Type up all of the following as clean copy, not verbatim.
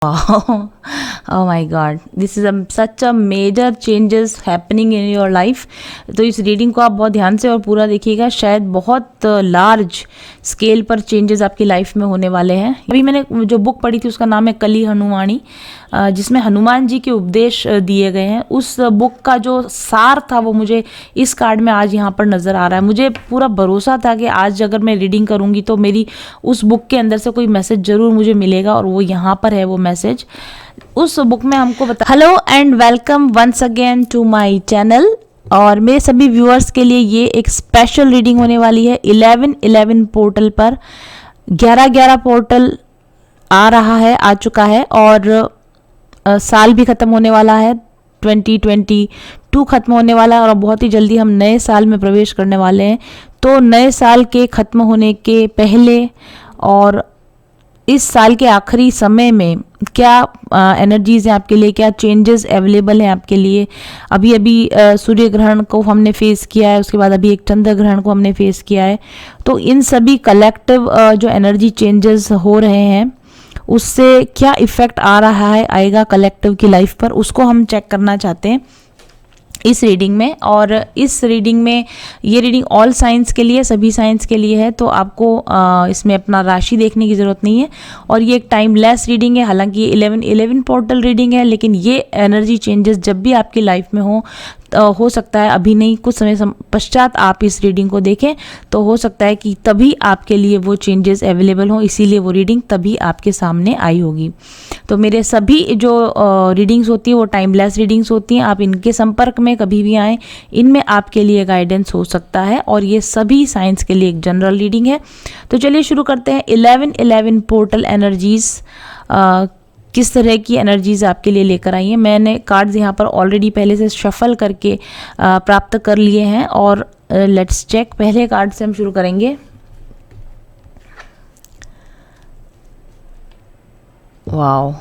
Oh my God, this is such a major changes happening in your life. तो इस reading को आप बहुत ध्यान से और पूरा देखिएगा, शायद बहुत लार्ज स्केल पर चेंजेस आपकी लाइफ में होने वाले हैं। अभी मैंने जो बुक पढ़ी थी उसका नाम है कली हनुमानी, जिसमें हनुमान जी के उपदेश दिए गए हैं। उस बुक का जो सार था वो मुझे इस कार्ड में आज यहाँ पर नज़र आ रहा है। मुझे पूरा भरोसा था कि आज अगर मैं रीडिंग करूँगी तो मेरी उस बुक के अंदर से कोई मैसेज ज़रूर मुझे मिलेगा, और वो यहाँ पर है वो मैसेज। उस बुक में हमको hello and welcome once again to my channel. और मेरे सभी व्यूअर्स के लिए ये एक स्पेशल रीडिंग होने वाली है। 11/11 पोर्टल पर 11/11 पोर्टल आ रहा है, आ चुका है, और साल भी ख़त्म होने वाला है। 2022 ख़त्म होने वाला है और बहुत ही जल्दी हम नए साल में प्रवेश करने वाले हैं। तो नए साल के ख़त्म होने के पहले और इस साल के आखिरी समय में क्या एनर्जीज़ हैं आपके लिए, क्या चेंजेस अवेलेबल हैं आपके लिए। अभी अभी सूर्य ग्रहण को हमने फेस किया है, उसके बाद अभी एक चंद्र ग्रहण को हमने फेस किया है। तो इन सभी कलेक्टिव जो एनर्जी चेंजेस हो रहे हैं उससे क्या इफ़ेक्ट आ रहा है, आएगा कलेक्टिव की लाइफ पर, उसको हम चेक करना चाहते हैं इस रीडिंग में। और इस रीडिंग में ये रीडिंग ऑल साइंस के लिए, सभी साइंस के लिए है, तो आपको इसमें अपना राशि देखने की ज़रूरत नहीं है। और ये एक टाइमलेस रीडिंग है। हालांकि ये 11/11 पोर्टल रीडिंग है, लेकिन ये एनर्जी चेंजेस जब भी आपकी लाइफ में हो सकता है अभी नहीं, कुछ समय पश्चात आप इस रीडिंग को देखें तो हो सकता है कि तभी आपके लिए वो चेंजेस अवेलेबल हों, इसीलिए वो रीडिंग तभी आपके सामने आई होगी। तो मेरे सभी जो रीडिंग्स होती है वो टाइमलेस रीडिंग्स होती हैं। आप इनके संपर्क में कभी भी आएँ, इनमें आपके लिए गाइडेंस हो सकता है, और ये सभी साइंस के लिए एक जनरल रीडिंग है। तो चलिए शुरू करते हैं। 11/11 पोर्टल एनर्जीज़ किस तरह की एनर्जीज़ आपके लिए लेकर आई हैं। मैंने कार्ड्स यहाँ पर ऑलरेडी पहले से शफल करके प्राप्त कर लिए हैं, और लेट्स चेक। पहले कार्ड से हम शुरू करेंगे। Wow,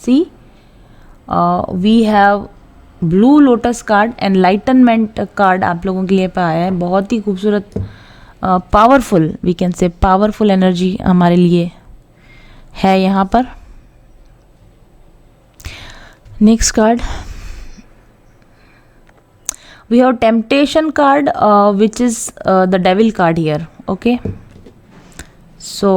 see we have blue lotus card, enlightenment card आप लोगों के लिए पे आया है। बहुत ही खूबसूरत, powerful, we can say powerful energy हमारे लिए है यहाँ पर। Next card, we have temptation card, which is the devil card here. Okay, so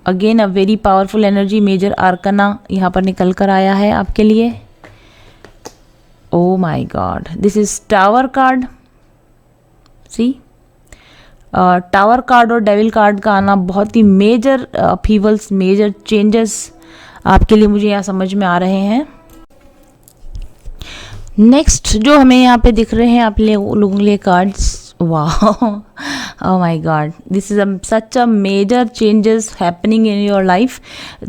again a very powerful energy, major arcana यहाँ पर निकल कर आया है आपके लिए। Oh my God, this is tower card. See, tower card और devil card का आना बहुत ही मेजर अपहीवल्स, मेजर चेंजेस आपके लिए मुझे यहाँ समझ में आ रहे हैं। नेक्स्ट जो हमें यहाँ पे दिख रहे हैं आप लोगों के लिए कार्ड्स, वाह, oh my god, this is such a major changes happening in your life.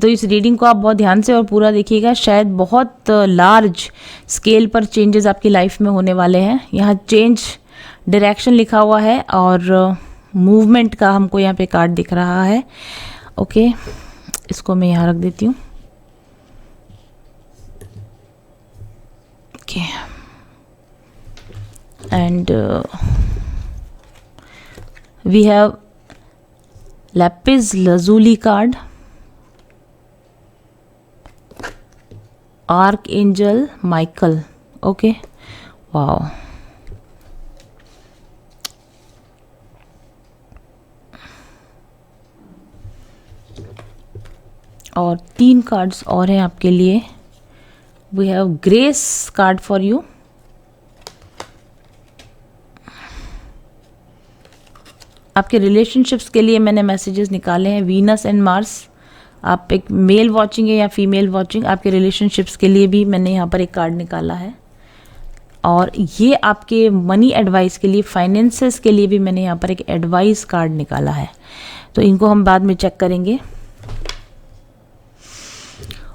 तो इस रीडिंग को आप बहुत ध्यान से और पूरा देखिएगा, शायद बहुत लार्ज स्केल पर चेंजेस आपकी लाइफ में होने वाले हैं। यहाँ चेंज डायरेक्शन लिखा हुआ है और मूवमेंट का हमको यहाँ पे कार्ड दिख रहा है। ओके, इसको मैं यहाँ रख देती हूँ। Okay. And we have lapis lazuli card, archangel Michael. Okay, wow. और 3 कार्ड्स और हैं आपके लिए। We have grace card for you. आपके रिलेशनशिप्स के लिए मैंने मैसेजेस निकाले हैं। वीनस एंड मार्स, आप एक मेल वॉचिंग है या फीमेल वॉचिंग, आपके रिलेशनशिप्स के लिए भी मैंने यहाँ पर एक कार्ड निकाला है। और ये आपके मनी एडवाइस के लिए, फाइनेंसेस के लिए भी मैंने यहाँ पर एक एडवाइस कार्ड निकाला है। तो इनको हम बाद में चेक करेंगे।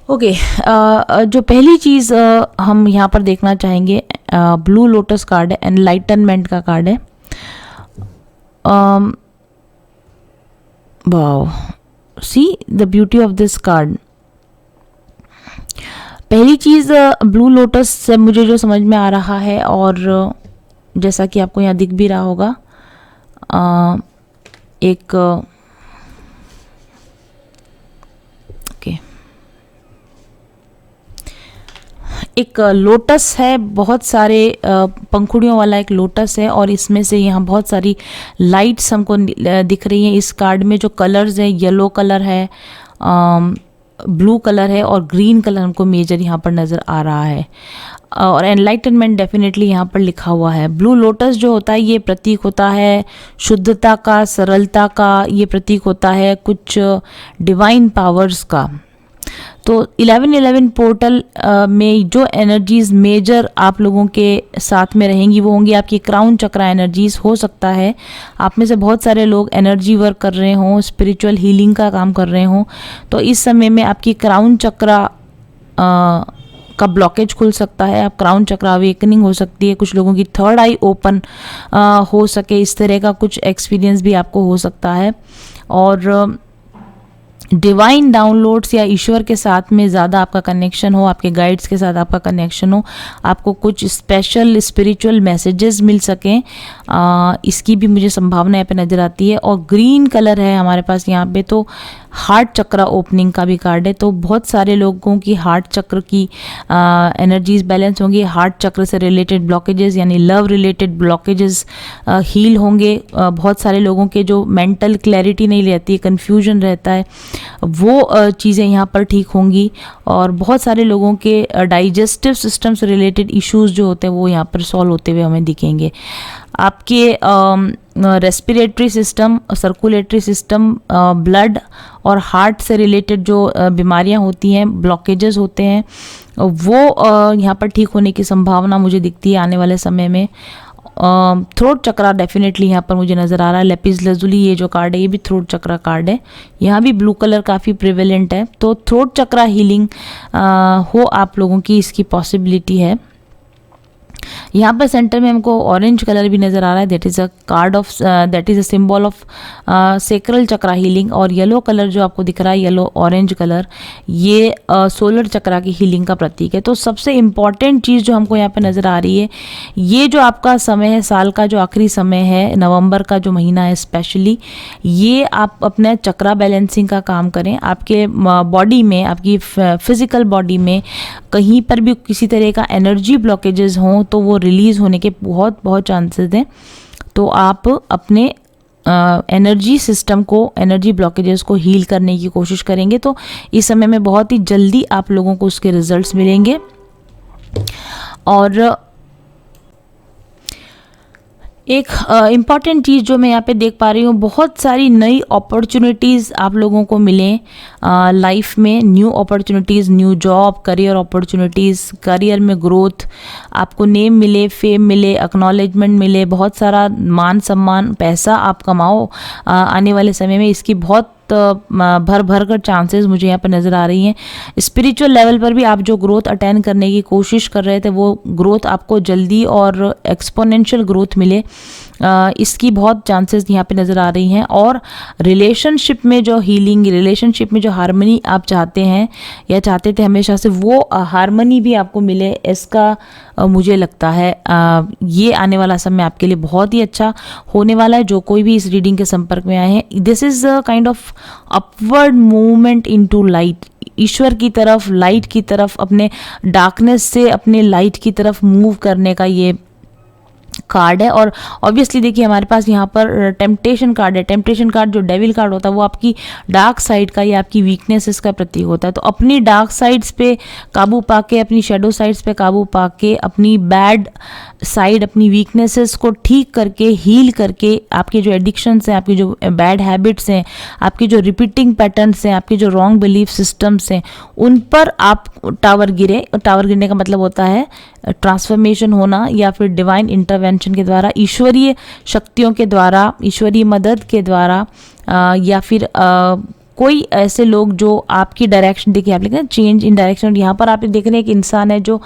ओके, जो पहली चीज़ हम यहाँ पर देखना चाहेंगे, ब्लू लोटस कार्ड है, एनलाइटनमेंट का कार्ड है। Wow, see the beauty of this card. पहली चीज़ ब्लू लोटस से मुझे जो समझ में आ रहा है, और जैसा कि आपको यहाँ दिख भी रहा होगा, एक ओके एक लोटस है, बहुत सारे पंखुड़ियों वाला एक लोटस है, और इसमें से यहाँ बहुत सारी लाइट्स हमको दिख रही हैं। इस कार्ड में जो कलर्स हैं, येलो कलर है, ब्लू कलर है और ग्रीन कलर हमको मेजर यहाँ पर नज़र आ रहा है, और एनलाइटनमेंट डेफिनेटली यहाँ पर लिखा हुआ है। ब्लू लोटस जो होता है ये प्रतीक होता है शुद्धता का, सरलता का, ये प्रतीक होता है कुछ डिवाइन पावर्स का। तो 1111 पोर्टल में जो एनर्जीज मेजर आप लोगों के साथ में रहेंगी वो होंगी आपकी क्राउन चक्रा एनर्जीज। हो सकता है आप में से बहुत सारे लोग एनर्जी वर्क कर रहे हों, स्पिरिचुअल हीलिंग का काम कर रहे हों, तो इस समय में आपकी क्राउन चक्रा का ब्लॉकेज खुल सकता है। आप क्राउन चक्रा अवेकनिंग हो सकती है, कुछ लोगों की थर्ड आई ओपन हो सके, इस तरह का कुछ एक्सपीरियंस भी आपको हो सकता है। और डिवाइन डाउनलोड्स या ईश्वर के साथ में ज़्यादा आपका कनेक्शन हो, आपके गाइड्स के साथ आपका कनेक्शन हो, आपको कुछ स्पेशल स्पिरिचुअल मैसेजेस मिल सकें, इसकी भी मुझे संभावना यहाँ पे नज़र आती है। और ग्रीन कलर है हमारे पास यहाँ पे, तो हार्ट चक्रा ओपनिंग का भी कार्ड है। तो बहुत सारे लोगों की हार्ट चक्र की एनर्जीज बैलेंस होंगी, हार्ट चक्र से रिलेटेड ब्लॉकेजेस यानी लव रिलेटेड ब्लॉकेजेस हील होंगे। बहुत सारे लोगों के जो मेंटल क्लैरिटी नहीं रहती, कन्फ्यूजन रहता है, वो चीज़ें यहाँ पर ठीक होंगी। और बहुत सारे लोगों के डाइजेस्टिव सिस्टम से रिलेटेड इश्यूज जो होते हैं वो यहाँ पर सॉल्व होते हुए हमें दिखेंगे। आपके respiratory system, circulatory system, blood और हार्ट से रिलेटेड जो बीमारियां होती हैं, ब्लॉकेजेस होते हैं, वो यहाँ पर ठीक होने की संभावना मुझे दिखती है आने वाले समय में। थ्रोट चक्रा डेफिनेटली यहाँ पर मुझे नज़र आ रहा है। लेपिस लजुली ये जो कार्ड है ये भी थ्रोट चक्रा कार्ड है, यहाँ भी ब्लू कलर काफ़ी प्रिवेलेंट है। तो थ्रोट चक्रा हीलिंग हो आप लोगों की, इसकी पॉसिबिलिटी है। यहाँ पर सेंटर में हमको ऑरेंज कलर भी नज़र आ रहा है, that is a card of, that is a symbol of sacral chakra healing. और येलो कलर जो आपको दिख रहा है, येलो ऑरेंज कलर, ये सोलर चक्रा की हीलिंग का प्रतीक है। तो सबसे इम्पॉर्टेंट चीज़ जो हमको यहाँ पे नज़र आ रही है, ये जो आपका समय है, साल का जो आखिरी समय है, नवंबर का जो महीना है स्पेशली, ये आप अपने चक्रा बैलेंसिंग का काम करें। आपके बॉडी में, आपकी फिजिकल बॉडी में कहीं पर भी किसी तरह का एनर्जी ब्लॉकेजेस हों तो वो रिलीज़ होने के बहुत चांसेस हैं। तो आप अपने एनर्जी सिस्टम को, एनर्जी ब्लॉकेजेस को हील करने की कोशिश करेंगे तो इस समय में बहुत ही जल्दी आप लोगों को उसके रिजल्ट्स मिलेंगे। और एक इम्पॉर्टेंट चीज़ जो मैं यहाँ पे देख पा रही हूँ, बहुत सारी नई अपॉर्चुनिटीज़ आप लोगों को मिले लाइफ में, new opportunities, new job, career opportunities, career में ग्रोथ, आपको नेम मिले, फेम मिले, एक्नॉलेजमेंट मिले, बहुत सारा मान सम्मान, पैसा आप कमाओ आने वाले समय में। इसकी बहुत भर कर चांसेस मुझे यहाँ पर नज़र आ रही हैं। स्पिरिचुअल लेवल पर भी आप जो ग्रोथ अटेंड करने की कोशिश कर रहे थे वो ग्रोथ आपको जल्दी और एक्सपोनेंशियल ग्रोथ मिले, इसकी बहुत चांसेस यहाँ पे नज़र आ रही हैं। और रिलेशनशिप में जो हीलिंग, रिलेशनशिप में जो हार्मनी आप चाहते हैं या चाहते थे हमेशा से, वो हार्मनी भी आपको मिले, इसका मुझे लगता है ये आने वाला समय आपके लिए बहुत ही अच्छा होने वाला है। जो कोई भी इस रीडिंग के संपर्क में आए हैं, this is a kind of upward movement into light, ईश्वर की तरफ, लाइट की तरफ, अपने डार्कनेस से अपने लाइट की तरफ मूव करने का ये कार्ड है। और ऑब्वियसली देखिए हमारे पास यहाँ पर टेम्पटेशन कार्ड है। टेम्पटेशन कार्ड जो डेविल कार्ड होता है वो आपकी डार्क साइड का या आपकी वीकनेसेस का प्रतीक होता है। तो अपनी डार्क साइड्स पे काबू पाके, अपनी शेडो साइड्स पे काबू पाके, अपनी बैड साइड, अपनी वीकनेसेस को ठीक करके, हील करके, आपके जो एडिक्शंस हैं, आपकी जो बैड हैबिट्स हैं, आपकी जो रिपीटिंग पैटर्न्स हैं, आपके जो रॉन्ग बिलीफ सिस्टम्स हैं, उन पर आप टावर गिरे। टावर गिरने का मतलब होता है ट्रांसफॉर्मेशन होना या फिर डिवाइन इंटरवेंशन के द्वारा, ईश्वरीय शक्तियों के द्वारा, ईश्वरीय मदद के द्वारा, या फिर कोई ऐसे लोग जो आपकी डायरेक्शन, देखिए आप लिखे चेंज इन डायरेक्शन, यहाँ पर आप देख रहे हैं एक इंसान है जो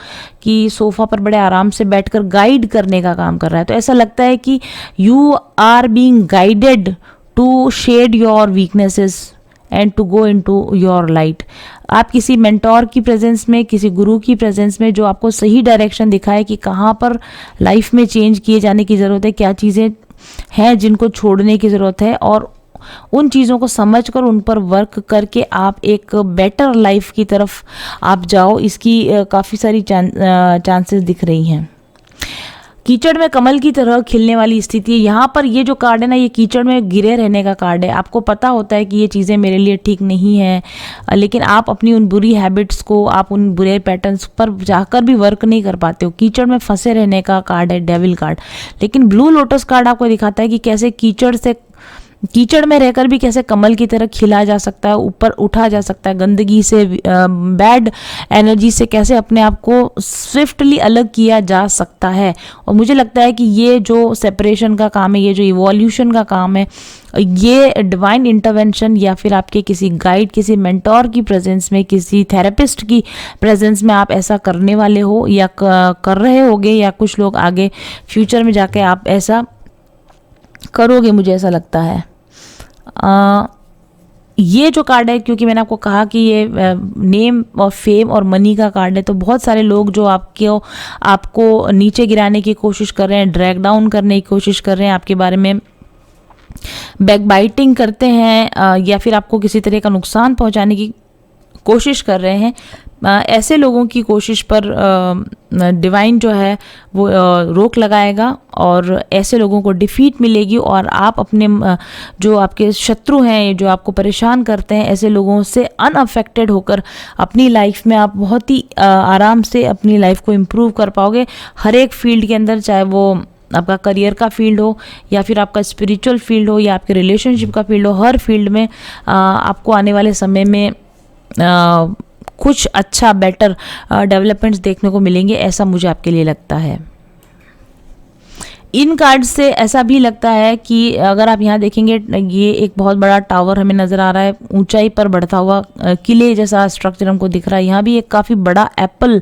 कि सोफ़ा पर बड़े आराम से बैठकर गाइड करने का काम कर रहा है। तो ऐसा लगता है कि you are being guided to shed your weaknesses and to go into your light. आप किसी मेंटोर की प्रेजेंस में, किसी गुरु की प्रेजेंस में जो आपको सही डायरेक्शन दिखाए कि कहाँ पर लाइफ में चेंज किए जाने की ज़रूरत है, क्या चीज़ें हैं जिनको छोड़ने की ज़रूरत है, और उन चीज़ों को समझ कर उन पर वर्क करके आप एक बेटर लाइफ की तरफ आप जाओ, इसकी काफ़ी सारी चांसेस दिख रही हैं। कीचड़ में कमल की तरह खिलने वाली स्थिति है। यहाँ पर ये जो कार्ड है ना, ये कीचड़ में गिरे रहने का कार्ड है। आपको पता होता है कि ये चीज़ें मेरे लिए ठीक नहीं है, लेकिन आप अपनी उन बुरी हैबिट्स को, आप उन बुरे पैटर्न्स पर जाकर भी वर्क नहीं कर पाते हो। कीचड़ में फंसे रहने का कार्ड है, डेविल कार्ड। लेकिन ब्लू लोटस कार्ड आपको दिखाता है कि कैसे कीचड़ में रहकर भी कैसे कमल की तरह खिला जा सकता है, ऊपर उठा जा सकता है, गंदगी से, बैड एनर्जी से कैसे अपने आप को स्विफ्टली अलग किया जा सकता है। और मुझे लगता है कि ये जो सेपरेशन का काम है, ये जो इवोल्यूशन का काम है, ये डिवाइन इंटरवेंशन या फिर आपके किसी गाइड, किसी मेंटोर की प्रेजेंस में, किसी थेरेपिस्ट की प्रेजेंस में आप ऐसा करने वाले हो या कर रहे होगे, या कुछ लोग आगे फ्यूचर में जाके आप ऐसा करोगे, मुझे ऐसा लगता है। ये जो कार्ड है, क्योंकि मैंने आपको कहा कि ये नेम और फेम और मनी का कार्ड है, तो बहुत सारे लोग जो आपको नीचे गिराने की कोशिश कर रहे हैं, ड्रैग डाउन करने की कोशिश कर रहे हैं, आपके बारे में बैकबाइटिंग करते हैं, या फिर आपको किसी तरह का नुकसान पहुंचाने की कोशिश कर रहे हैं, ऐसे लोगों की कोशिश पर डिवाइन जो है वो रोक लगाएगा और ऐसे लोगों को डिफीट मिलेगी। और आप अपने जो आपके शत्रु हैं, जो आपको परेशान करते हैं, ऐसे लोगों से अनअफेक्टेड होकर अपनी लाइफ में आप बहुत ही आराम से अपनी लाइफ को इम्प्रूव कर पाओगे, हर एक फील्ड के अंदर, चाहे वो आपका करियर का फील्ड हो या फिर आपका स्पिरिचुअल फील्ड हो या आपके रिलेशनशिप का फील्ड हो। हर फील्ड में आपको आने वाले समय में कुछ अच्छा बेटर डेवलपमेंट्स देखने को मिलेंगे, ऐसा मुझे आपके लिए लगता है। इन कार्ड से ऐसा भी लगता है कि अगर आप यहाँ देखेंगे, ये एक बहुत बड़ा टावर हमें नज़र आ रहा है, ऊंचाई पर बढ़ता हुआ किले जैसा स्ट्रक्चर हमको दिख रहा है। यहाँ भी एक काफ़ी बड़ा एप्पल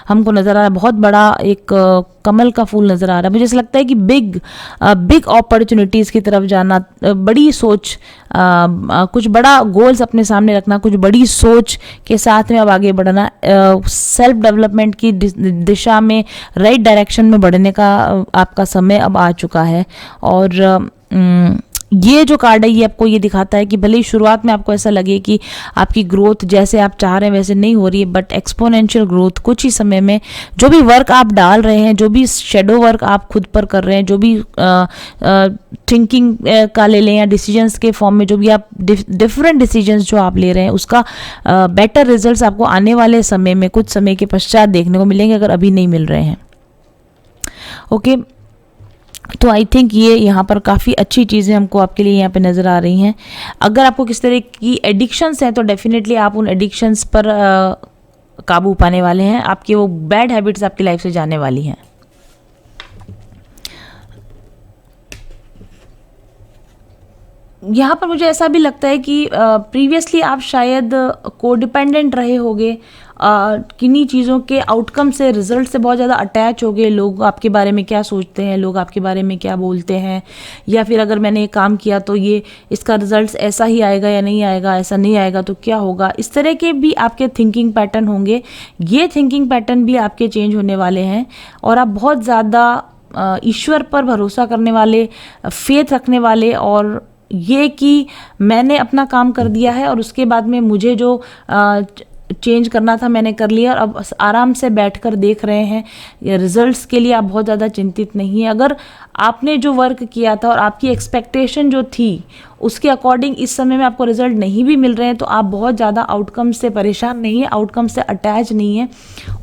हमको नज़र आ रहा है, बहुत बड़ा एक कमल का फूल नज़र आ रहा है। मुझे ऐसा लगता है कि बिग अपॉर्चुनिटीज़ की तरफ जाना, बड़ी सोच, कुछ बड़ा गोल्स अपने सामने रखना, कुछ बड़ी सोच के साथ में अब आगे बढ़ना, सेल्फ डेवलपमेंट की दिशा में, राइट डायरेक्शन में बढ़ने का आपका समय अब आ चुका है। और ये जो कार्ड है, ये आपको ये दिखाता है कि भले ही शुरुआत में आपको ऐसा लगे कि आपकी ग्रोथ जैसे आप चाह रहे हैं वैसे नहीं हो रही है, बट एक्सपोनेंशियल ग्रोथ कुछ ही समय में, जो भी वर्क आप डाल रहे हैं, जो भी शेडो वर्क आप खुद पर कर रहे हैं, जो भी थिंकिंग का ले लें या डिसीजंस के फॉर्म में जो भी आप डिफरेंट डिसीजंस जो आप ले रहे हैं, उसका बेटर रिजल्ट्स आपको आने वाले समय में, कुछ समय के पश्चात देखने को मिलेंगे, अगर अभी नहीं मिल रहे हैं। ओके, तो आई थिंक ये यहाँ पर काफ़ी अच्छी चीज़ें हमको आपके लिए यहाँ पे नज़र आ रही हैं। अगर आपको किस तरह की एडिक्शंस हैं, तो डेफिनेटली आप उन एडिक्शंस पर काबू पाने वाले हैं, आपकी वो बैड हैबिट्स आपकी लाइफ से जाने वाली हैं। यहाँ पर मुझे ऐसा भी लगता है कि प्रीवियसली आप शायद कोडिपेंडेंट रहे होगे, किन्हीं चीज़ों के आउटकम से, रिजल्ट से बहुत ज़्यादा अटैच हो गए। लोग आपके बारे में क्या सोचते हैं, लोग आपके बारे में क्या बोलते हैं, या फिर अगर मैंने ये काम किया तो ये इसका रिजल्ट ऐसा ही आएगा या नहीं आएगा, ऐसा नहीं आएगा तो क्या होगा, इस तरह के भी आपके थिंकिंग पैटर्न होंगे। ये थिंकिंग पैटर्न भी आपके चेंज होने वाले हैं और आप बहुत ज़्यादा ईश्वर पर भरोसा करने वाले, फेथ रखने वाले, और ये कि मैंने अपना काम कर दिया है और उसके बाद में मुझे जो चेंज करना था मैंने कर लिया, और अब आराम से बैठकर देख रहे हैं रिजल्ट्स के लिए। आप बहुत ज़्यादा चिंतित नहीं है। अगर आपने जो वर्क किया था और आपकी एक्सपेक्टेशन जो थी उसके अकॉर्डिंग इस समय में आपको रिजल्ट नहीं भी मिल रहे हैं, तो आप बहुत ज़्यादा आउटकम से परेशान नहीं है, आउटकम से अटैच नहीं है,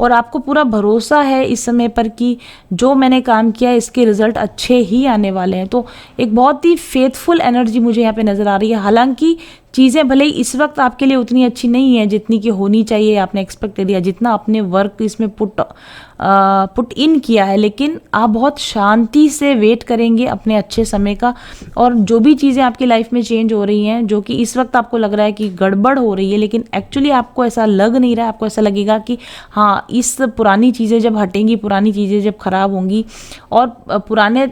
और आपको पूरा भरोसा है इस समय पर कि जो मैंने काम किया इसके रिजल्ट अच्छे ही आने वाले हैं। तो एक बहुत ही फेथफुल एनर्जी मुझे यहाँ पे नज़र आ रही है। हालांकि चीज़ें भले ही इस वक्त आपके लिए उतनी अच्छी नहीं है जितनी कि होनी चाहिए, आपने एक्सपेक्ट कर दिया, जितना आपने वर्क इसमें पुट इन किया है, लेकिन आप बहुत शांति से वेट करेंगे अपने अच्छे समय का। और जो भी चीज़ें आपकी लाइफ में चेंज हो रही हैं, जो कि इस वक्त आपको लग रहा है कि गड़बड़ हो रही है, लेकिन एक्चुअली आपको ऐसा लग नहीं रहा है। आपको ऐसा लगेगा कि हाँ, इस पुरानी चीज़ें जब हटेंगी, पुरानी चीज़ें जब ख़राब होंगी, और पुराने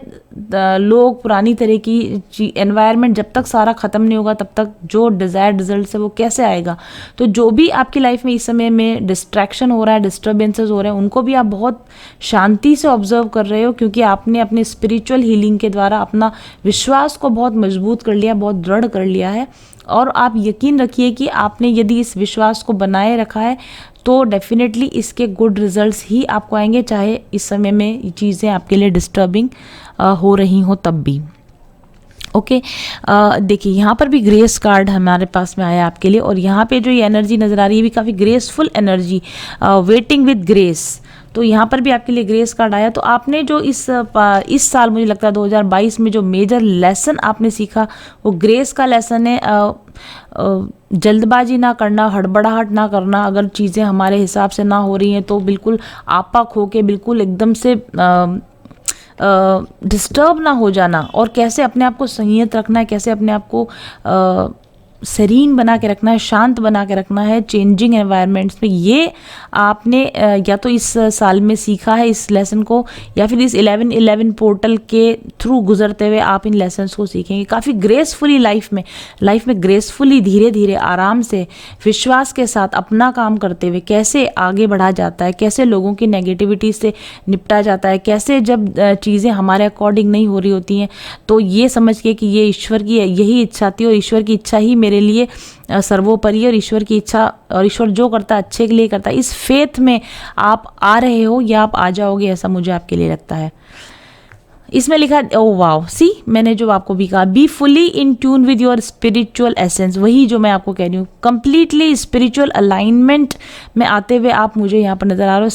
लोग, पुरानी तरह की एनवायरनमेंट जब तक सारा ख़त्म नहीं होगा, तब तक जो डिज़ायर्ड रिजल्ट है वो कैसे आएगा। तो जो भी आपकी लाइफ में इस समय में डिस्ट्रैक्शन हो रहा है, डिस्टर्बेंसेस हो रहे हैं, उनको भी आप बहुत शांति से ऑब्जर्व कर रहे हो, क्योंकि आपने अपने स्पिरिचुअल हीलिंग के द्वारा अपना विश्वास को बहुत मजबूत कर लिया, बहुत दृढ़ कर लिया है, और आप यकीन रखिए कि आपने यदि इस विश्वास को बनाए रखा है तो डेफिनेटली इसके गुड रिजल्ट्स ही आपको आएंगे, चाहे इस समय में ये चीज़ें आपके लिए डिस्टर्बिंग हो रही हो तब भी। ओके, देखिए यहाँ पर भी ग्रेस कार्ड हमारे पास में आया आपके लिए, और यहाँ पे जो ये एनर्जी नज़र आ रही है भी काफ़ी graceful energy, waiting with grace. तो यहाँ पर भी आपके लिए ग्रेस कार्ड आया। तो आपने जो इस साल मुझे लगता है 2022 में जो मेजर लेसन आपने सीखा वो ग्रेस का लेसन है। जल्दबाजी ना करना, हड़बड़ाहट ना करना, अगर चीज़ें हमारे हिसाब से ना हो रही हैं तो बिल्कुल आपा खो के बिल्कुल एकदम से डिस्टर्ब ना हो जाना, और कैसे अपने आप को संयत रखना है, कैसे अपने आप को सेरीन बना के रखना है, शांत बना के रखना है चेंजिंग एनवायरनमेंट्स में। ये आपने या तो इस साल में सीखा है इस लेसन को, या फिर इस 11-11 पोर्टल के थ्रू गुजरते हुए आप इन लेसन्स को सीखेंगे काफ़ी ग्रेसफुली। लाइफ में ग्रेसफुली, धीरे धीरे, आराम से, विश्वास के साथ अपना काम करते हुए कैसे आगे बढ़ा जाता है, कैसे लोगों की नेगेटिविटी से निपटा जाता है, कैसे जब चीज़ें हमारे अकॉर्डिंग नहीं हो रही होती हैं तो ये समझ के कि ये ईश्वर की यही इच्छा थी और ईश्वर की इच्छा ही मेरे लिए सर्वोपरि, और ईश्वर की इच्छा, और ईश्वर जो करता है अच्छे के लिए करता है, इस फेथ में आप आ रहे हो या आप आ जाओगे, ऐसा मुझे आपके लिए लगता है। इसमें लिखा, ओ वाओ, सी मैंने जो आपको भी कहा, be fully in tune with your spiritual essence, वही जो मैं आपको कह रही हूँ, कंप्लीटली स्पिरिचुअल अलाइनमेंट में आते हुए आप मुझे यहाँ पर नजर आ रहे हो।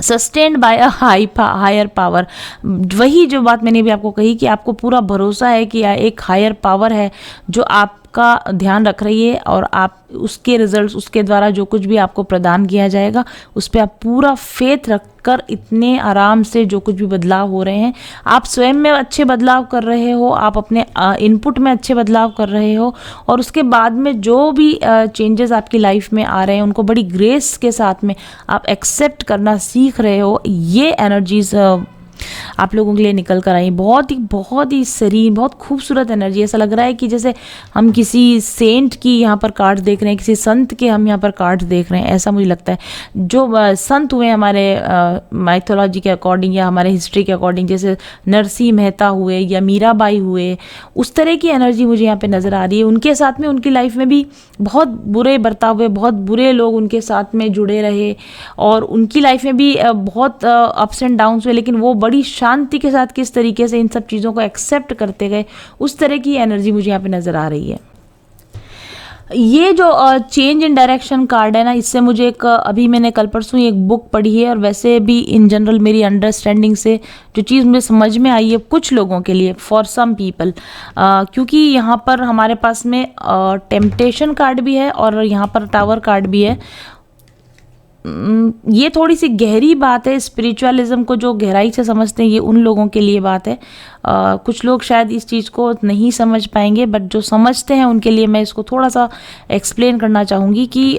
Sustained by a higher power, वही जो बात मैंने भी आपको कही कि आपको पूरा भरोसा है कि एक हायर पावर है जो आपका ध्यान रख रही है, और आप उसके रिजल्ट्स, उसके द्वारा जो कुछ भी आपको प्रदान किया जाएगा उस पर आप पूरा फेथ रखकर इतने आराम से जो कुछ भी बदलाव हो रहे हैं, आप स्वयं में अच्छे बदलाव कर रहे हो, आप अपने इनपुट में अच्छे बदलाव कर रहे हो, और उसके बाद में जो भी चेंजेस आपकी लाइफ में आ रहे हैं उनको बड़ी ग्रेस के साथ में आप एक्सेप्ट करना सीख रहे हो। ये एनर्जीज आप लोगों के लिए निकल कर आई, बहुत ही सेरीन, बहुत खूबसूरत एनर्जी। ऐसा लग रहा है कि जैसे हम किसी सेंट की यहाँ पर कार्ड देख रहे हैं, किसी संत के हम यहाँ पर कार्ड देख रहे हैं, ऐसा मुझे लगता है। जो संत हुए हमारे माइथोलॉजी के अकॉर्डिंग या हमारे हिस्ट्री के अकॉर्डिंग, जैसे नरसिंह मेहता हुए या मीराबाई हुए, उस तरह की एनर्जी मुझे यहाँ पे नज़र आ रही है। उनके साथ में, उनकी लाइफ में भी बहुत बुरे बर्ताव हुए, बहुत बुरे लोग उनके साथ में जुड़े रहे, और उनकी लाइफ में भी बहुत अप्स एंड डाउन्स हुए, लेकिन वो बड़ी शांति के साथ किस तरीके से इन सब चीज़ों को एक्सेप्ट करते गए, उस तरह की एनर्जी मुझे यहाँ पे नज़र आ रही है। ये जो चेंज इन डायरेक्शन कार्ड है ना, इससे मुझे अभी मैंने कल परसों एक बुक पढ़ी है, और वैसे भी इन जनरल मेरी अंडरस्टैंडिंग से जो चीज़ मुझे समझ में आई है कुछ लोगों के लिए, फॉर सम पीपल, क्योंकि यहाँ पर हमारे पास में टेम्पटेशन कार्ड भी है और यहाँ पर टावर कार्ड भी है। ये थोड़ी सी गहरी बात है, स्पिरिचुअलिज्म को जो गहराई से समझते हैं ये उन लोगों के लिए बात है। कुछ लोग शायद इस चीज़ को नहीं समझ पाएंगे, बट जो समझते हैं उनके लिए मैं इसको थोड़ा सा एक्सप्लेन करना चाहूँगी कि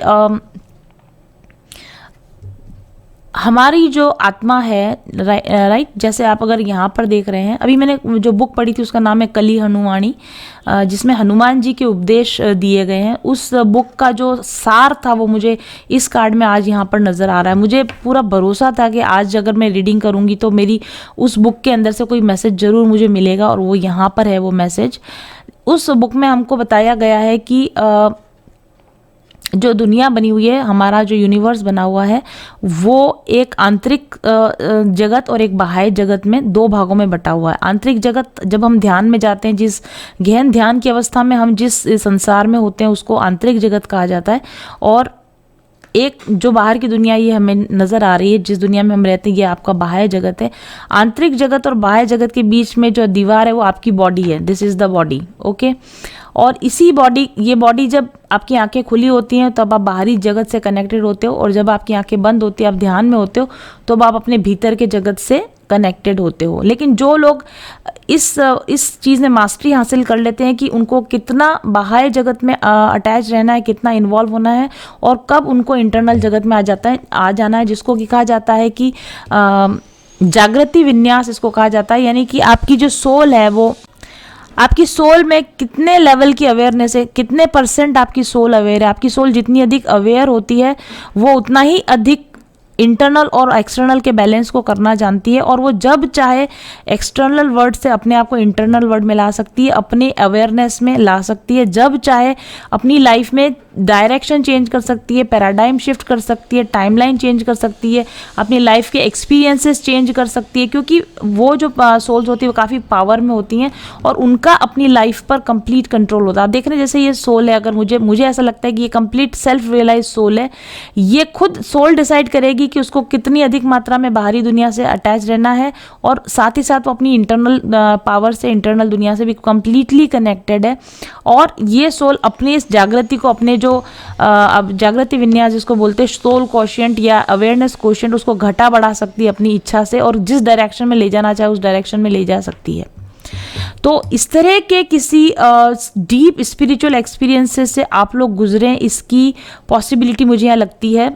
हमारी जो आत्मा है, राइट, जैसे आप अगर यहाँ पर देख रहे हैं, अभी मैंने जो बुक पढ़ी थी उसका नाम है कली हनुमानी, जिसमें हनुमान जी के उपदेश दिए गए हैं। उस बुक का जो सार था वो मुझे इस कार्ड में आज यहाँ पर नज़र आ रहा है। मुझे पूरा भरोसा था कि आज अगर मैं रीडिंग करूँगी तो मेरी उस बुक के अंदर से कोई मैसेज ज़रूर मुझे मिलेगा, और वो यहाँ पर है वो मैसेज। उस बुक में हमको बताया गया है कि जो दुनिया बनी हुई है, हमारा जो यूनिवर्स बना हुआ है, वो एक आंतरिक जगत और एक बाह्य जगत में दो भागों में बटा हुआ है। आंतरिक जगत, जब हम ध्यान में जाते हैं, जिस गहन ध्यान की अवस्था में हम जिस संसार में होते हैं उसको आंतरिक जगत कहा जाता है, और एक जो बाहर की दुनिया ये हमें नज़र आ रही है, जिस दुनिया में हम रहते हैं, ये आपका बाह्य जगत है। आंतरिक जगत और बाह्य जगत के बीच में जो दीवार है वो आपकी बॉडी है, this is the body, okay. और इसी बॉडी, ये बॉडी जब आपकी आंखें खुली होती हैं तब आप बाहरी जगत से कनेक्टेड होते हो, और जब आपकी आंखें बंद होती हैं, आप ध्यान में होते हो, तो आप अपने भीतर के जगत से कनेक्टेड होते हो। लेकिन जो लोग इस चीज़ में मास्टरी हासिल कर लेते हैं कि उनको कितना बाह्य जगत में अटैच रहना है, कितना इन्वॉल्व होना है, और कब उनको इंटरनल जगत में आ जाना है, जिसको कि कहा जाता है कि जागृति विन्यास इसको कहा जाता है। यानी कि आपकी जो सोल है, वो आपकी सोल में कितने लेवल की अवेयरनेस है, कितने % आपकी सोल अवेयर है। आपकी सोल जितनी अधिक अवेयर होती है वो उतना ही अधिक इंटरनल और एक्सटर्नल के बैलेंस को करना जानती है, और वो जब चाहे एक्सटर्नल वर्ड से अपने आप को इंटरनल वर्ड में ला सकती है, अपने अवेयरनेस में ला सकती है, जब चाहे अपनी लाइफ में डायरेक्शन चेंज कर सकती है, पैराडाइम शिफ्ट कर सकती है, टाइमलाइन चेंज कर सकती है, अपनी लाइफ के एक्सपीरियंसेस चेंज कर सकती है, क्योंकि वो जो सोल्स होती है वो काफ़ी पावर में होती हैं और उनका अपनी लाइफ पर कंप्लीट कंट्रोल होता है। आप देख रहे हैं जैसे ये सोल है, अगर मुझे ऐसा लगता है कि ये कंप्लीट सेल्फ रियलाइज सोल है, ये खुद सोल डिसाइड करेगी कि उसको कितनी अधिक मात्रा में बाहरी दुनिया से अटैच रहना है, और साथ ही साथ वो अपनी इंटरनल पावर से, इंटरनल दुनिया से भी कंप्लीटली कनेक्टेड है। और ये सोल अपनी इस जागृति को, अपने जो अब जागृति विन्यास जिसको बोलते हैं सोल क्वोशिएंट या अवेयरनेस क्वोशिएंट, उसको घटा बढ़ा सकती है अपनी इच्छा से, और जिस डायरेक्शन में ले जाना चाहे उस डायरेक्शन में ले जा सकती है। तो इस तरह के किसी डीप स्पिरिचुअल एक्सपीरियंसेस से आप लोग गुजरें, इसकी पॉसिबिलिटी मुझे यहाँ लगती है।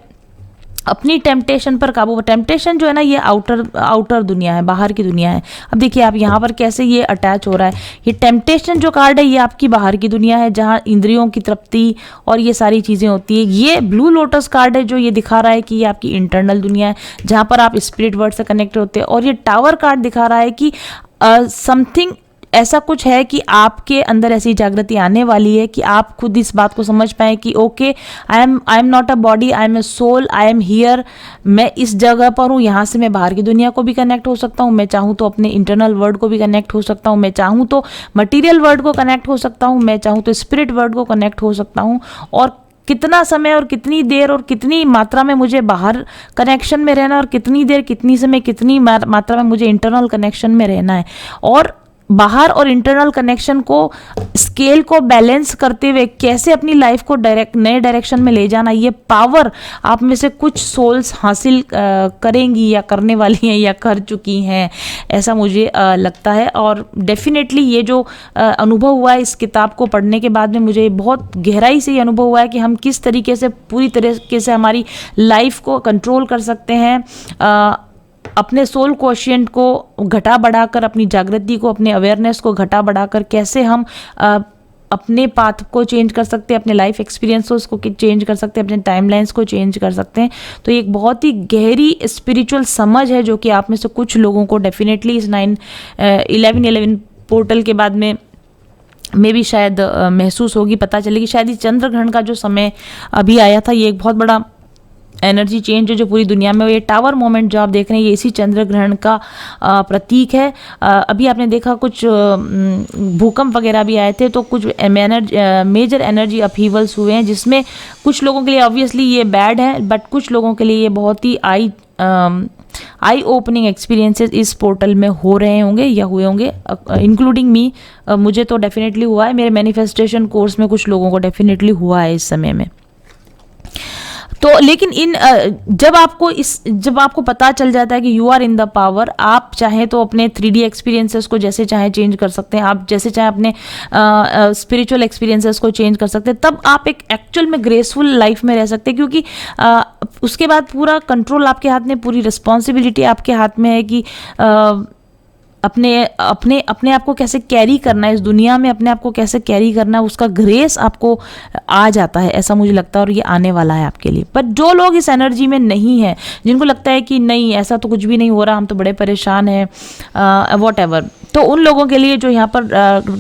अपनी टेम्पटेशन पर काबू, टेम्पटेशन जो है ना ये आउटर दुनिया है, बाहर की दुनिया है। अब देखिए आप यहाँ पर कैसे ये अटैच हो रहा है। ये टेम्पटेशन जो कार्ड है ये आपकी बाहर की दुनिया है, जहाँ इंद्रियों की तृप्ति और ये सारी चीज़ें होती है। ये ब्लू लोटस कार्ड है जो ये दिखा रहा है कि ये आपकी इंटरनल दुनिया है, जहाँ पर आप स्पिरिट वर्ल्ड से कनेक्ट होते हैं। और ये टावर कार्ड दिखा रहा है कि समथिंग ऐसा कुछ है कि आपके अंदर ऐसी जागृति आने वाली है कि आप खुद इस बात को समझ पाए कि okay, I am not a body, I am a soul, I am here. मैं इस जगह पर हूँ, यहाँ से मैं बाहर की दुनिया को भी कनेक्ट हो सकता हूँ, मैं चाहूँ तो अपने इंटरनल वर्ल्ड को भी कनेक्ट हो सकता हूँ, मैं चाहूँ तो मटीरियल वर्ल्ड को कनेक्ट हो सकता हूँ, मैं चाहूँ तो स्पिरिट वर्ल्ड को कनेक्ट हो सकता हूँ। और कितना समय और कितनी देर और कितनी मात्रा में मुझे बाहर कनेक्शन में रहना, और कितनी देर, कितनी समय, कितनी मात्रा में मुझे इंटरनल कनेक्शन में रहना है। और बाहर और इंटरनल कनेक्शन को, स्केल को बैलेंस करते हुए कैसे अपनी लाइफ को नए डायरेक्शन में ले जाना, ये पावर आप में से कुछ सोल्स हासिल करेंगी या करने वाली हैं या कर चुकी हैं, ऐसा मुझे लगता है। और डेफिनेटली ये जो अनुभव हुआ है इस किताब को पढ़ने के बाद में, मुझे बहुत गहराई से ये अनुभव हुआ है कि हम किस तरीके से, पूरी तरीके से हमारी लाइफ को कंट्रोल कर सकते हैं, अपने सोल क्वोशिएंट को घटा बढ़ाकर, अपनी जागृति को, अपने अवेयरनेस को घटा बढ़ाकर कैसे हम अपने पाथ को चेंज कर सकते हैं, अपने लाइफ एक्सपीरियंसेस को चेंज कर सकते हैं, अपने टाइमलाइंस को चेंज कर सकते हैं। तो ये एक बहुत ही गहरी स्पिरिचुअल समझ है जो कि आप में से कुछ लोगों को डेफिनेटली इस 11/11 पोर्टल के बाद में भी शायद महसूस होगी, पता चलेगी। शायद ये चंद्र ग्रहण का जो समय अभी आया था, ये एक बहुत बड़ा एनर्जी चेंज है जो पूरी दुनिया में। ये टावर मोमेंट जो आप देख रहे हैं, ये इसी चंद्र ग्रहण का प्रतीक है। अभी आपने देखा कुछ भूकंप वगैरह भी आए थे, तो कुछ मेजर एनर्जी अपहीवल्स हुए हैं, जिसमें कुछ लोगों के लिए ऑब्वियसली ये बैड है, बट कुछ लोगों के लिए ये बहुत ही आई ओपनिंग एक्सपीरियंसेस इस पोर्टल में हो रहे होंगे या हुए होंगे, इंक्लूडिंग मी। मुझे तो डेफिनेटली हुआ है, मेरे मैनिफेस्टेशन कोर्स में कुछ लोगों को डेफिनेटली हुआ है इस समय में। तो लेकिन जब आपको पता चल जाता है कि you are in the power, आप चाहें तो अपने 3D एक्सपीरियंसेस को जैसे चाहें चेंज कर सकते हैं, आप जैसे चाहें अपने स्पिरिचुअल एक्सपीरियंसेस को चेंज कर सकते हैं, तब आप एक एक्चुअल में ग्रेसफुल लाइफ में रह सकते हैं। क्योंकि उसके बाद पूरा कंट्रोल आपके हाथ में, पूरी रिस्पॉन्सिबिलिटी आपके हाथ में है कि अपने आप को कैसे कैरी करना है इस दुनिया में, अपने आप को कैसे कैरी करना है, उसका ग्रेस आपको आ जाता है, ऐसा मुझे लगता है। और ये आने वाला है आपके लिए। पर जो लोग इस एनर्जी में नहीं है, जिनको लगता है कि नहीं ऐसा तो कुछ भी नहीं हो रहा, हम तो बड़े परेशान हैं, वॉट एवर, तो उन लोगों के लिए जो यहाँ पर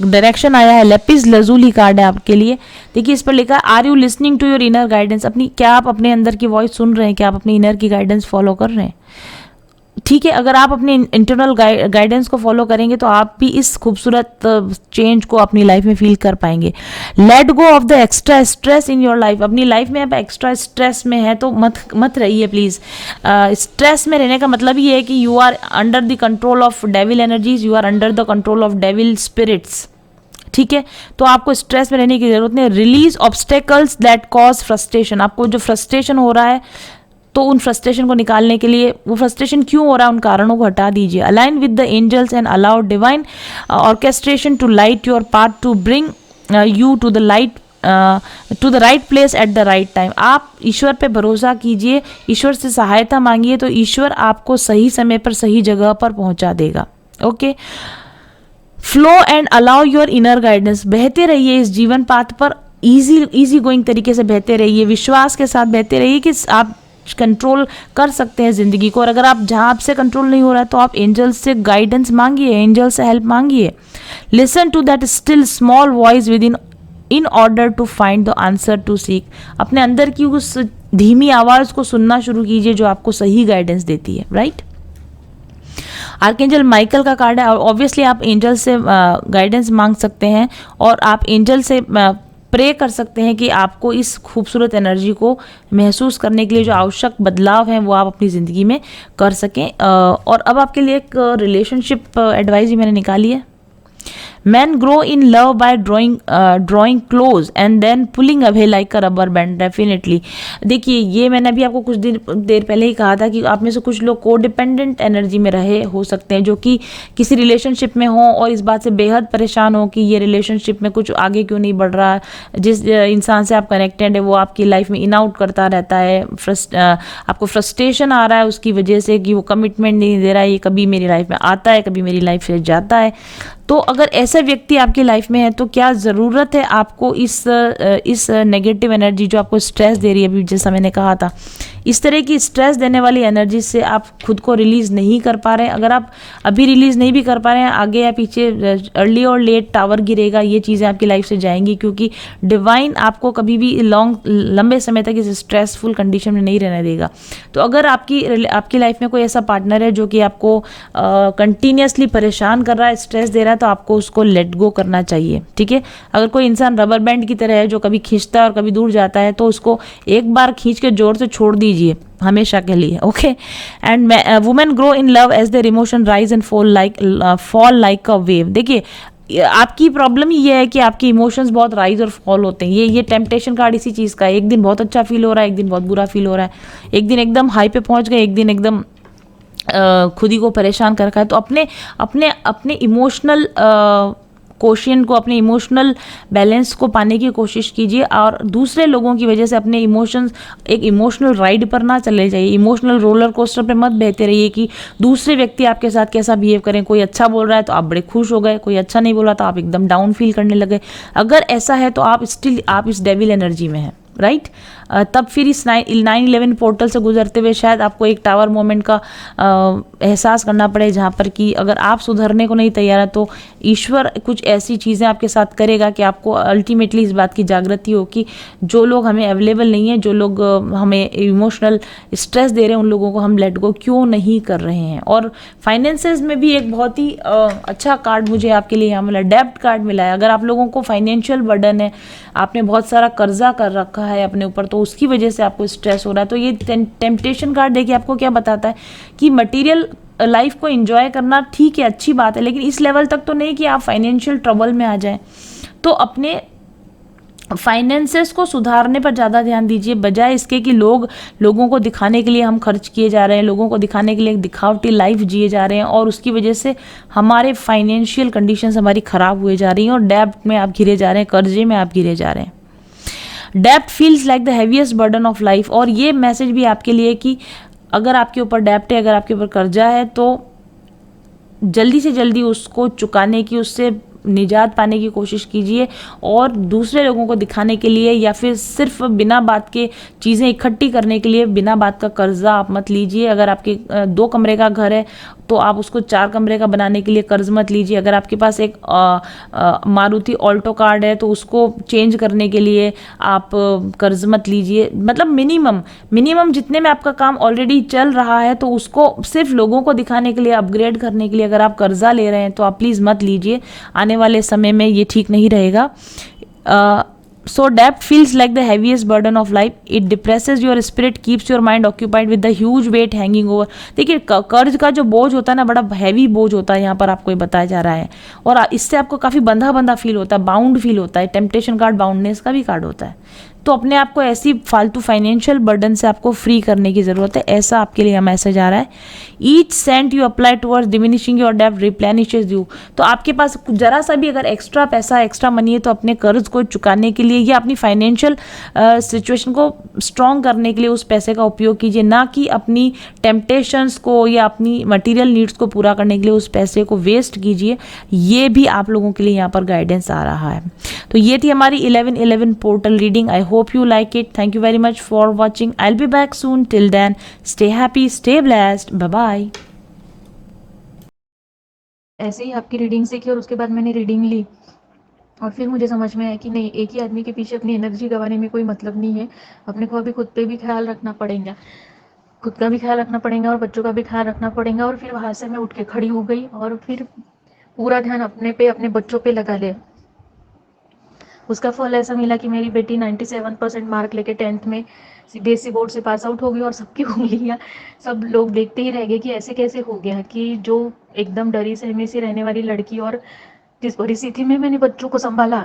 डायरेक्शन आया है, लेपिस लजुली कार्ड है आपके लिए। देखिए इस पर लिखा है, are you listening to your inner guidance. क्या आप अपने अंदर की वॉइस सुन रहे हैं? क्या आप अपनी इनर की गाइडेंस फॉलो कर रहे हैं? ठीक है, अगर आप अपने इंटरनल गाइडेंस को फॉलो करेंगे तो आप भी इस खूबसूरत चेंज को अपनी लाइफ में फील कर पाएंगे। Let go of the extra stress in your life. अपनी लाइफ में आप एक्स्ट्रा स्ट्रेस में है तो मत रहिए प्लीज़। स्ट्रेस में रहने का मतलब ये है कि you are under the control of devil energies, you are under the control of devil spirits. ठीक है, तो आपको स्ट्रेस में रहने की जरूरत नहीं। Release obstacles that cause frustration. आपको जो फ्रस्ट्रेशन हो रहा है, तो उन फ्रस्ट्रेशन को निकालने के लिए, वो फ्रस्ट्रेशन क्यों हो रहा है उन कारणों को हटा दीजिए। Align with the angels and allow divine orchestration to light your path to bring you to the light to the right place at the right time. आप ईश्वर पे भरोसा कीजिए, ईश्वर से सहायता मांगिए, तो ईश्वर आपको सही समय पर सही जगह पर पहुंचा देगा। Okay, flow and allow your inner guidance. बहते रहिए इस जीवन पाथ पर, इजी गोइंग तरीके से बहते रहिए, विश्वास के साथ बहते रहिए कि आप कंट्रोल कर सकते हैं ज़िंदगी को। और अगर आप जहाँ आपसे कंट्रोल नहीं हो रहा है तो आप एंजल्स से गाइडेंस मांगिए, एंजल से हेल्प मांगिए। Listen to that still small voice within order to find the answer to seek. अपने अंदर की उस धीमी आवाज़ को सुनना शुरू कीजिए जो आपको सही गाइडेंस देती है, राइट। आर्कएंजल माइकल का कार्ड है और ऑब्वियसली आप एंजल से गाइडेंस मांग सकते हैं और आप एंजल से प्रे कर सकते हैं कि आपको इस खूबसूरत एनर्जी को महसूस करने के लिए जो आवश्यक बदलाव हैं वो आप अपनी ज़िंदगी में कर सकें। और अब आपके लिए एक रिलेशनशिप एडवाइस मैंने निकाली है। Men grow in love by drawing close and then pulling away like a rubber band, definitely। देखिए ये मैंने अभी आपको कुछ देर पहले ही कहा था कि आप में से कुछ लोग कोडिपेंडेंट एनर्जी में रहे हो सकते हैं, जो कि किसी रिलेशनशिप में हो और इस बात से बेहद परेशान हो कि ये रिलेशनशिप में कुछ आगे क्यों नहीं बढ़ रहा। जिस इंसान से आप कनेक्टेड है वो आपकी लाइफ में इन आउट करता रहता है, आपको फ्रस्ट्रेशन आ रहा है उसकी वजह से कि वो कमिटमेंट नहीं दे रहा है, ये कभी मेरी लाइफ में आता है कभी मेरी लाइफ से जाता है। तो अगर ऐसा व्यक्ति आपकी लाइफ में है तो क्या ज़रूरत है आपको इस नेगेटिव एनर्जी जो आपको स्ट्रेस दे रही है, अभी जैसा मैंने कहा था, इस तरह की स्ट्रेस देने वाली एनर्जी से आप खुद को रिलीज़ नहीं कर पा रहे हैं। अगर आप अभी रिलीज़ नहीं भी कर पा रहे हैं, आगे या पीछे अर्ली और लेट टावर गिरेगा, ये चीज़ें आपकी लाइफ से जाएंगी, क्योंकि डिवाइन आपको कभी भी लंबे समय तक इस स्ट्रेसफुल कंडीशन में नहीं रहने देगा। तो अगर आपकी लाइफ में कोई ऐसा पार्टनर है जो कि आपको कंटिन्यूसली परेशान कर रहा है, स्ट्रेस दे रहा है, तो आपको उसको लेट गो करना चाहिए, ठीक है। अगर कोई इंसान रबर बैंड की तरह है जो कभी खींचता है और कभी दूर जाता है, तो उसको एक बार खींच के जोर से छोड़ दीजिए हमेशा के लिए, okay. And women grow in love as their emotion rise and fall like a wave. देखिए आपकी प्रॉब्लम ये है कि आपके इमोशंस बहुत राइज और फॉल होते हैं। ये टेम्पटेशन कार्ड इसी चीज़ का है। एक दिन बहुत अच्छा फील हो रहा है, एक दिन बहुत बुरा फील हो रहा है, एक दिन एकदम हाई पे पहुंच गए, एक दिन एकदम खुद ही को परेशान कर रखा है। तो अपने इमोशनल कोशिएंट को, अपने इमोशनल बैलेंस को पाने की कोशिश कीजिए और दूसरे लोगों की वजह से अपने इमोशंस एक इमोशनल राइड पर ना चले जाइए, इमोशनल रोलर कोस्टर पे मत बहते रहिए कि दूसरे व्यक्ति आपके साथ कैसा बिहेव करें। कोई अच्छा बोल रहा है तो आप बड़े खुश हो गए, कोई अच्छा नहीं बोला तो आप एकदम डाउन फील करने लगे। अगर ऐसा है तो आप इस डेविल एनर्जी में हैं, राइट। तब फिर इस 9/11 पोर्टल से गुजरते हुए शायद आपको एक टावर मोमेंट का एहसास करना पड़े, जहाँ पर कि अगर आप सुधरने को नहीं तैयार है तो ईश्वर कुछ ऐसी चीज़ें आपके साथ करेगा कि आपको अल्टीमेटली इस बात की जागृति हो कि जो लोग हमें अवेलेबल नहीं है, जो लोग हमें इमोशनल स्ट्रेस दे रहे हैं, उन लोगों को हम लेट गो क्यों नहीं कर रहे हैं। और फाइनेंसेस में भी एक बहुत ही अच्छा कार्ड मुझे आपके लिए यहाँ मिला, डेब्ट कार्ड मिला है। अगर आप लोगों को फाइनेंशियल बर्डन है, आपने बहुत सारा कर्जा कर रखा है अपने ऊपर, तो उसकी वजह से आपको स्ट्रेस हो रहा है, तो ये टेम्पटेशन कार्ड देखिए आपको क्या बताता है कि मटेरियल लाइफ को एंजॉय करना ठीक है, अच्छी बात है, लेकिन इस लेवल तक तो नहीं कि आप फाइनेंशियल ट्रबल में आ जाएं। तो अपने फाइनेंसेस को सुधारने पर ज़्यादा ध्यान दीजिए, बजाय इसके कि लोगों को दिखाने के लिए हम खर्च किए जा रहे हैं, लोगों को दिखाने के लिए एक दिखावटी लाइफ जिए जा रहे हैं और उसकी वजह से हमारे फाइनेंशियल कंडीशंस हमारी ख़राब हुए जा रही हैं और डेब्ट में आप घिरे जा रहे हैं, कर्जे में आप घिरे जा रहे हैं। डेब्ट feels like the heaviest burden of life. और ये मैसेज भी आपके लिए कि अगर आपके ऊपर डेब्ट है, अगर आपके ऊपर कर्जा है, तो जल्दी से जल्दी उसको चुकाने की, उससे निजात पाने की कोशिश कीजिए और दूसरे लोगों को दिखाने के लिए या फिर सिर्फ बिना बात के चीज़ें इकट्ठी करने के लिए बिना बात का कर्जा आप मत लीजिए। अगर आपके 2 कमरे का घर है तो आप उसको 4 कमरे का बनाने के लिए कर्ज मत लीजिए। अगर आपके पास एक मारुति ऑल्टो कार्ड है तो उसको चेंज करने के लिए आप कर्ज मत लीजिए। मतलब मिनिमम जितने में आपका काम ऑलरेडी चल रहा है तो उसको सिर्फ लोगों को दिखाने के लिए, अपग्रेड करने के लिए अगर आप कर्जा ले रहे हैं तो आप प्लीज़ मत लीजिए। आने वाले समय में ये ठीक नहीं रहेगा। So debt feels like the heaviest burden of life. It depresses your spirit, keeps your mind occupied with the huge weight hanging over. देखिए कर्ज का जो बोझ होता है ना, बड़ा हैवी बोझ होता है, यहाँ पर आपको ये बताया जा रहा है और इससे आपको काफ़ी बंधा फील होता है, बाउंड फील होता है। टेम्पटेशन कार्ड बाउंडनेस का भी कार्ड होता है। तो अपने आप को ऐसी फालतू फाइनेंशियल बर्डन से आपको फ्री करने की ज़रूरत है, ऐसा आपके लिए मैसेज आ रहा है। Each sent you apply towards diminishing your डेब्ट रिप्लेनिशेस यू। तो आपके पास जरा सा भी अगर एक्स्ट्रा पैसा, एक्स्ट्रा मनी है तो अपने कर्ज को चुकाने के लिए या अपनी फाइनेंशियल सिचुएशन को स्ट्रॉन्ग करने के लिए उस पैसे का उपयोग कीजिए, ना कि अपनी टेम्पटेशंस को या अपनी मटीरियल नीड्स को पूरा करने के लिए उस पैसे को वेस्ट कीजिए। ये भी आप लोगों के लिए यहाँ पर गाइडेंस आ रहा है। तो ये थी हमारी 11/11 portal reading. I hope you like it. Thank you very much for watching. I'll be back soon. Till then, stay happy, stay blessed. Bye bye. ऐसे ही आपकी रीडिंग सीखी और उसके बाद मैंने रीडिंग ली और फिर मुझे समझ में आया कि नहीं, एक ही आदमी के पीछे अपनी एनर्जी गंवाने में कोई मतलब नहीं है। अपने को अभी खुद पे भी ख्याल रखना पड़ेगा, खुद का भी ख्याल रखना पड़ेगा और बच्चों का भी ख्याल रखना पड़ेगा। और फिर वहाँ से मैं उठ के खड़ी हो गई और फिर पूरा ध्यान अपने पे, अपने बच्चों पे लगा लिया। उसका फल ऐसा मिला कि मेरी बेटी 97% मार्क लेके 10th में सीबीएसई बोर्ड से पास आउट हो गई और सबकी उंगलियां, सब लोग देखते ही रह गए कि ऐसे कैसे हो गया कि जो एकदम डरी सहमी सी रहने वाली लड़की और जिस परिस्थिति में मैंने बच्चों को संभाला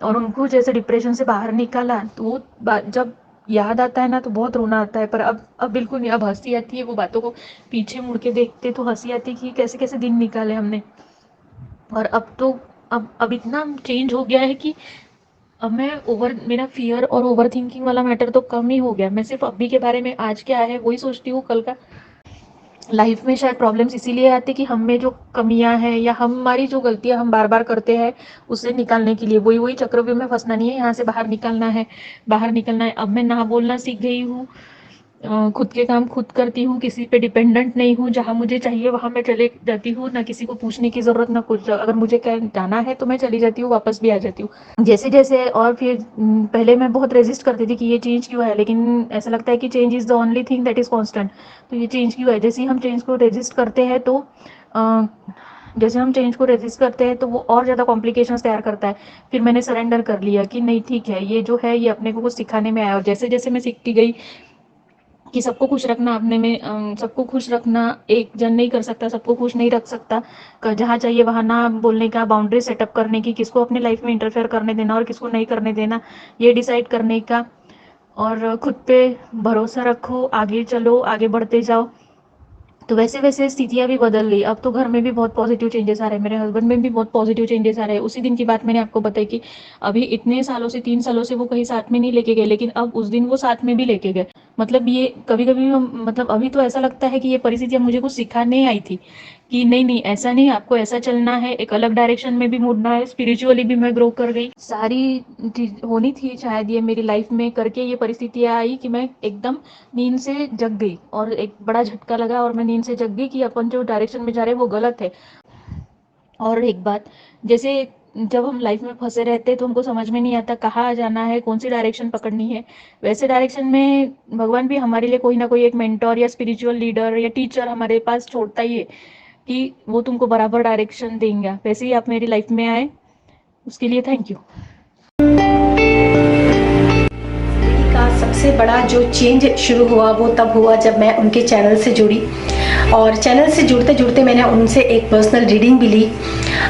और उनको जैसे डिप्रेशन से बाहर निकाला, तो वो जब याद आता है ना तो बहुत रोना आता है। पर अब बिल्कुल नहीं, अब हंसी आती है। वो बातों को पीछे मुड़ के देखते तो हंसी आती है कि कैसे कैसे दिन निकाले हमने। और अब तो अब इतना चेंज हो गया है कि अब मेरा फियर और ओवर थिंकिंग वाला मैटर तो कम ही हो गया। मैं सिर्फ अभी के बारे में, आज क्या है वही सोचती हूँ। कल का लाइफ में शायद प्रॉब्लम्स इसीलिए आती कि हम में जो कमियां हैं या हमारी जो गलतियां हम बार बार करते हैं उससे निकालने के लिए, वही चक्रव्यूह में फंसना नहीं है, यहाँ से बाहर निकलना है, बाहर निकलना है। अब मैं ना बोलना सीख गई हूँ, खुद के काम खुद करती हूँ, किसी पे डिपेंडेंट नहीं हूँ। जहाँ मुझे चाहिए वहाँ मैं चले जाती हूँ, ना किसी को पूछने की ज़रूरत, ना कुछ। अगर मुझे कहीं जाना है तो मैं चली जाती हूँ, वापस भी आ जाती हूँ जैसे जैसे। और फिर पहले मैं बहुत रेजिस्ट करती थी कि ये चेंज क्यों है, लेकिन ऐसा लगता है कि change is the only thing that is constant. तो ये चेंज क्यों है, जैसे ही हम चेंज को रेजिस्ट करते हैं तो वो और ज़्यादा कॉम्प्लिकेशंस तैयार करता है। फिर मैंने सरेंडर कर लिया कि नहीं, ठीक है, ये जो है ये अपने को कुछ सिखाने में आया। और जैसे जैसे मैं सीखती गई कि सबको खुश रखना, अपने में सबको खुश रखना एक जन नहीं कर सकता, सबको खुश नहीं रख सकता। जहाँ चाहिए वहाँ ना बोलने का, बाउंड्री सेटअप करने की, किसको अपने लाइफ में इंटरफेयर करने देना और किसको नहीं करने देना, ये डिसाइड करने का। और खुद पे भरोसा रखो, आगे चलो, आगे बढ़ते जाओ। तो वैसे वैसे स्थितियाँ भी बदल गई। अब तो घर में भी बहुत पॉजिटिव चेंजेस आ रहे हैं, मेरे हस्बैंड में भी बहुत पॉजिटिव चेंजेस आ रहे हैं। उसी दिन की बात मैंने आपको बताई कि अभी इतने सालों से, 3 सालों से वो कहीं साथ में नहीं लेके गए, लेकिन अब उस दिन वो साथ में भी लेके गए। मतलब ये कभी कभी मतलब अभी तो ऐसा लगता है कि ये परिस्थितियाँ मुझे कुछ सिखाने आई थी कि नहीं नहीं, ऐसा नहीं, आपको ऐसा चलना है, एक अलग डायरेक्शन में भी मुड़ना है। स्पिरिचुअली भी मैं ग्रो कर गई। सारी चीज होनी थी शायद ये मेरी लाइफ में, करके ये परिस्थितियाँ आई कि मैं एकदम नींद से जग गई और एक बड़ा झटका लगा और मैं नींद से जग गई कि अपन जो डायरेक्शन में जा रहे हैं वो गलत है। और एक बात, जैसे जब हम लाइफ में फंसे रहते हैं तो हमको समझ में नहीं आता कहाँ जाना है, कौन सी डायरेक्शन पकड़नी है। वैसे डायरेक्शन में भगवान भी हमारे लिए कोई ना कोई एक मेंटोर या स्पिरिचुअल लीडर या टीचर हमारे पास छोड़ता ही है कि वो तुमको बराबर डायरेक्शन देंगे। वैसे ही आप मेरी लाइफ में आए, उसके लिए थैंक यू। का सबसे बड़ा जो चेंज शुरू हुआ वो तब हुआ जब मैं उनके चैनल से जुड़ी, और चैनल से जुड़ते जुड़ते मैंने उनसे एक पर्सनल रीडिंग भी ली।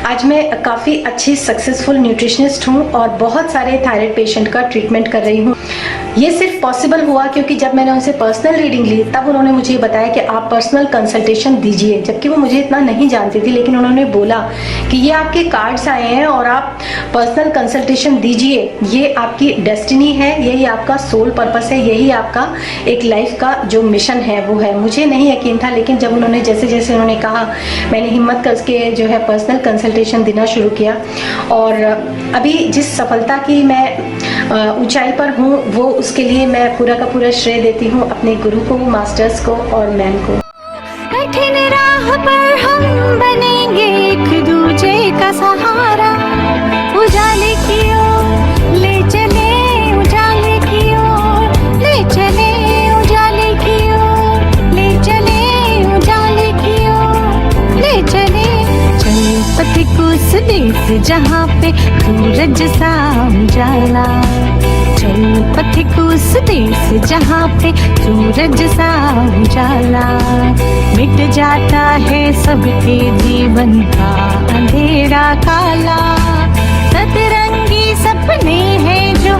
आज मैं काफ़ी अच्छी सक्सेसफुल न्यूट्रिशनिस्ट हूँ और बहुत सारे थायराइड पेशेंट का ट्रीटमेंट कर रही हूँ। ये सिर्फ पॉसिबल हुआ क्योंकि जब मैंने उनसे पर्सनल रीडिंग ली तब उन्होंने मुझे ये बताया कि आप पर्सनल कंसल्टेशन दीजिए, जबकि वो मुझे इतना नहीं जानती थी। लेकिन उन्होंने बोला कि ये आपके कार्ड्स आए हैं और आप पर्सनल कंसल्टेशन दीजिए, ये आपकी डेस्टिनी है, यही आपका सोल पर्पस है, यही आपका एक लाइफ का जो मिशन है वो है। मुझे नहीं यकीन था, लेकिन जब उन्होंने जैसे जैसे उन्होंने कहा, मैंने हिम्मत करके जो है पर्सनल कंसल्टेशन देना शुरू किया। और अभी जिस सफलता की मैं ऊंचाई पर हूँ वो उसके लिए मैं पूरा का पूरा श्रेय देती हूँ अपने गुरु को, मास्टर्स को और मैम को। कठिन राह पर हम बनेंगे एक दूजे का सहारा, उजाले की ओर ले चले, उजाले की ओर ले चले, उजाले की ओर ले चले, उजाले की ओर ले चले। चले पथिक उस देश जहाँ पे सूरज सा उजाला, चल पथिक उस देश जहाँ पे सूरज सा उजाला। मिट जाता है सबके जीवन का अंधेरा काला, सतरंगी सपने हैं जो